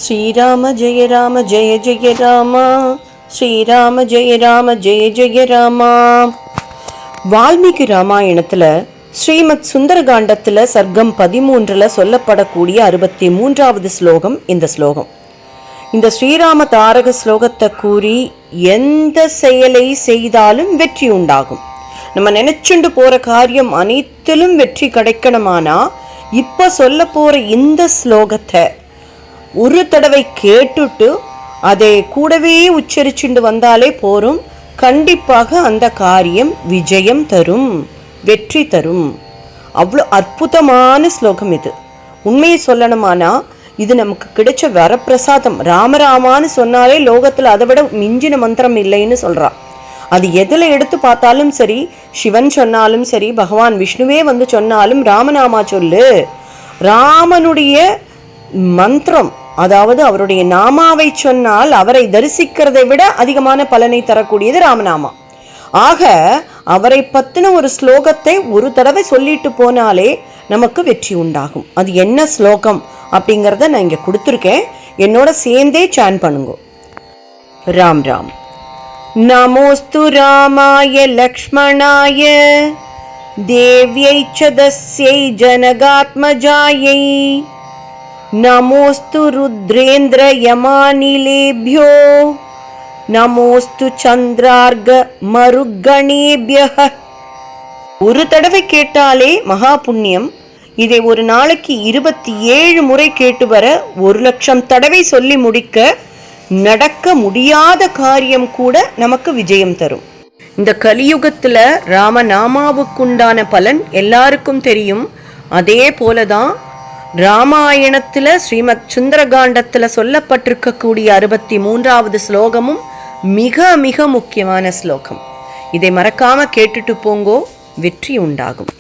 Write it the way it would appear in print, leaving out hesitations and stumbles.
ஸ்ரீராம ஜெய ராம ஜெய ஜெய ராமா, ஸ்ரீராம ஜெய ராம ஜெய ஜெய ராமா. வால்மீகி ராமாயணத்துல ஸ்ரீமத் சுந்தரகாண்டத்துல சர்க்கம் 13 சொல்லப்படக்கூடிய 63வது ஸ்லோகம் இந்த ஸ்லோகம். இந்த ஸ்ரீராம தாரக ஸ்லோகத்தை கூறி எந்த செயலை செய்தாலும் வெற்றி உண்டாகும். நம்ம நினைச்சுண்டு போற காரியம் அனைத்திலும் வெற்றி கிடைக்கணுமானா இப்ப சொல்ல போற இந்த ஸ்லோகத்தை ஒரு தடவை கேட்டுட்டு அதை கூடவே உச்சரிச்சுண்டு வந்தாலே போரும். கண்டிப்பாக அந்த காரியம் விஜயம் தரும், வெற்றி தரும். அவ்வளோ அற்புதமான ஸ்லோகம் இது. உண்மையை சொல்லணுமானா இது நமக்கு கிடைச்ச வரப்பிரசாதம். ராமராமான்னு சொன்னாலே லோகத்தில் அதை விட மிஞ்சின மந்திரம் இல்லைன்னு சொல்றா. அது எதில் எடுத்து பார்த்தாலும் சரி, சிவன் சொன்னாலும் சரி, பகவான் விஷ்ணுவே வந்து சொன்னாலும் ராமநாமா சொல்லு, ராமனுடைய மந்திரம், அதாவது அவருடைய நாமாவை சொன்னால் அவரை தரிசிக்கிறதை விட அதிகமான பலனை தரக்கூடியது ராமநாமா. ஆக அவரை பத்தின ஒரு ஸ்லோகத்தை ஒரு தடவை சொல்லிட்டு போனாலே நமக்கு வெற்றி உண்டாகும். அது என்ன ஸ்லோகம் அப்படிங்கிறத நான் இங்க கொடுத்துருக்கேன். என்னோட சேர்ந்தே சான் பண்ணுங்க. ராம் ராம். நமோஸ்து ராமாய லக்ஷ்மணாய தேவ்யை சதஸ்யை ஜனகாத்மஜாயை நமோஸ்து ருத்ரேந்திர யமானிலேபியோ நமோஸ்து சந்திரார்க மருகணேபியஹ. ஒரு தடவை கேட்டாலே மகா புண்ணியம். இதை ஒரு நாளைக்கு 27 முறை கேட்டு வர 1,00,000 தடவை சொல்லி முடிக்க நடக்க முடியாத காரியம் கூட நமக்கு விஜயம் தரும். இந்த கலியுகத்துல ராமநாமாவுக்குண்டான பலன் எல்லாருக்கும் தெரியும். அதே போலதான் ராமாயணத்துல ஸ்ரீமத் சுந்தரகாண்டத்துல சொல்லப்பட்டிருக்கக்கூடிய 63வது ஸ்லோகமும் மிக மிக முக்கியமான ஸ்லோகம். இதை மறக்காம கேட்டுட்டு போங்கோ, வெற்றி உண்டாகும்.